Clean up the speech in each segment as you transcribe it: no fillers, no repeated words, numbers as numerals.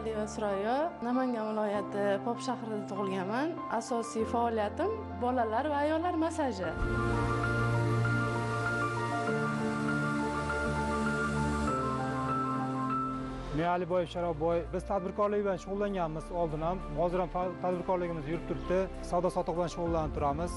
Nuraliyeva Surayyo, Namangan viloyati Pop shahrida tug'ilganman. Asosiy faoliyatim bolalar va ayollar massaji. Men Aliboyev Sharobboy, biz tadbirkorlik bilan shug'ullanganmiz oldin ham, hozir ham tadbirkorligimiz yurib turibdi. Savdo-sotiq bilan shug'ullanib turamiz.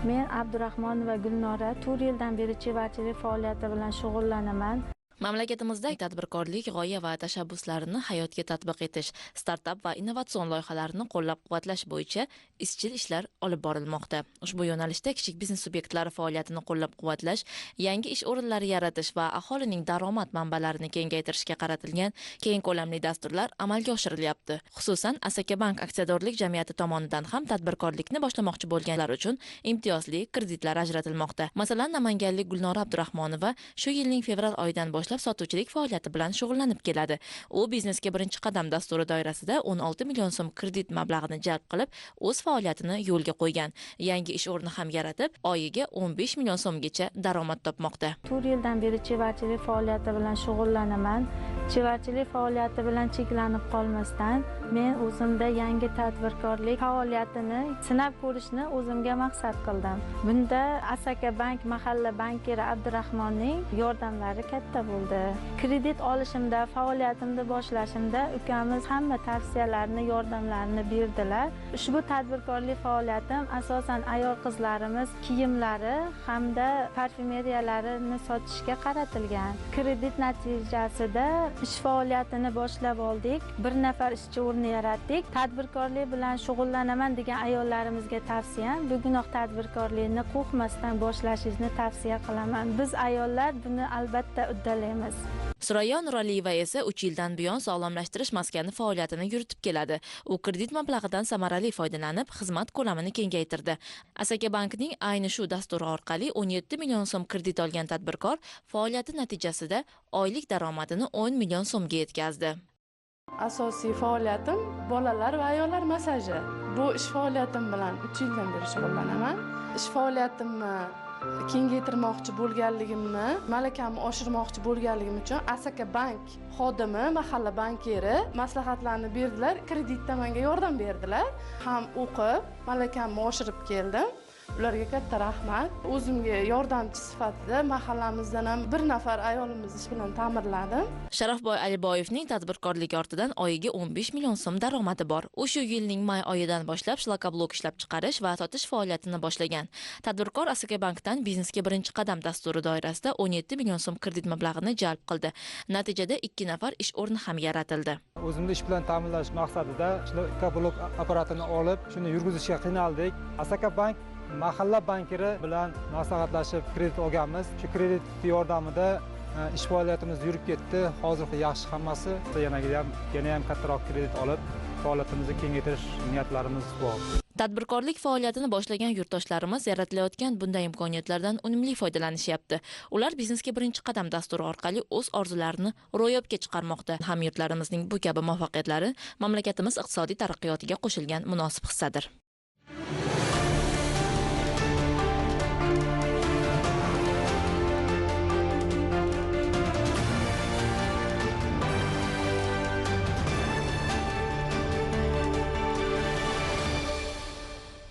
Men Abdurahmonova Gulnora 4 yildan beri chevarchilik faoliyati bilan shug'ullanaman. Mamlakatimizda tadbirkorlik g'oya va tashabbuslarini hayotga tatbiq etish, startap va innovatsion loyihalarni qo'llab-quvvatlash bo'yicha izchil ishlar olib borilmoqda. Ushbu yo'nalishda kichik biznes subyektlari faoliyatini qo'llab-quvvatlash, yangi ish o'rinlari yaratish va aholining daromad manbalarini kengaytirishga qaratilgan keng ko'lamli dasturlar amalga oshirilyapti. Xususan, Asaka Bank aksiyadorlik jamiyati tomonidan ham tadbirkorlikni boshlamoqchi bo'lganlar uchun imtiyozli kreditlar ajratilmoqda. Masalan, namanganlik Gulnora Abdurahmonova shu yilning fevral oyidan boshlab sotuvchilik faoliyati bilan shug'ullanib keladi. U biznesga birinchi qadam dasturi doirasida 16 million so'm kredit mablag'ini jalb qilib, o'z faoliyatini yo'lga qo'ygan. Yangi ish o'rni ham yaratib, oyiga 15 million so'mgacha daromad topmoqda. 4 yildan beri chevarchilik faoliyati bilan shug'ullanaman. Chevarchilik faoliyati bilan cheklanib qolmasdan, men o'zimda yangi tadbirkorlik faoliyatini sinab ko'rishni o'zimga maqsad qildim. Bunda Asaka Bank mahalla bankiri Abdurahmonning yordamlari katta bo'ldi. Kredit olishimda, faoliyatimni boshlashimda ukamiz hamma tavsiyalarini, yordamlarini berdilar. Ushbu tadbirkorlik faoliyatim asosan ayol qizlarimiz kiyimlari hamda parfyumeriyalarni sotishga qaratilgan. Kredit natijasida ish faoliyatini boshlab oldik. Bir nafar ishchi o'rni yaratdik. Tadbirkorlik bilan shug'ullanaman degan ayollarimizga tavsiyam, bugunoq tadbirkorlikni qo'rqmasdan boshlashingizni tavsiya qilaman. Biz ayollar buni albatta uddalaymiz. Surayyo Nuraliyeva esa 3 yildan buyon sog'lomlashtirish maskani faoliyatini yuritib keladi. U kredit mablag'idan samarali foydalanib, xizmat ko'lamini kengaytirdi. Asaka Bankning ayni shu dasturi orqali 17 million so'm kredit olgan tadbirkor faoliyati natijasida oylik daromadini 10 million so'mga yetkazdi. Asosiy faoliyatim bolalar va ayollar massaji. Bu ish faoliyatim bilan 3 yildan beri shug'ullanaman. Ish faoliyatimni kengaytirmoqchi bo'lganligimni, malakamni oshirmoqchi bo'lganligim uchun Asaka Bank xodimi, mahalla bankiri maslahatlarni berdilar, kreditda menga yordam berdilar. Ham o'qib, malakamni oshirib keldim. Ularga katta rahmat. O'zimga yordamchi sifatida mahallamizdan ham bir nafar ayolimiz ish bilan ta'minladim. Sharafboy Aliboyevning tadbirkorligi ortidan oyiga 15 million so'm daromadi bor. U shu yilning may oyidan boshlab shlakoblok ishlab chiqarish va sotish faoliyatini boshlagan. Tadbirkor Asaka Bankdan biznesga birinchi qadam dasturi doirasida 17 million so'm kredit mablag'ini jalb qildi. Natijada 2 nafar ish o'rni ham yaratildi. O'zimni ish bilan ta'minlash maqsadida shlakoblok apparatini olib, shuni yurgizishga qiynaldik. Asaka Bank mahalla bankiri bilan maslahatlashib kredit olganmiz. Shu kredit yordamida ish faoliyatimiz yurib ketdi. Hozirda yaxshi hammasi. Yana ham kattaroq kredit olib, faoliyatimizni kengaytirish niyatlarimiz bor. Tadbirkorlik faoliyatini boshlagan yurtdoshlarimiz yaratilayotgan bunday imkoniyatlardan unumli foydalanishyapti. Ular biznesga birinchi qadam dasturi orqali o'z orzularini ro'yobga chiqarmoqda. Hamyurtlarimizning bu kabi muvaffaqiyatlari mamlakatimiz iqtisodiy taraqqiyotiga qo'shilgan munosib hissadir.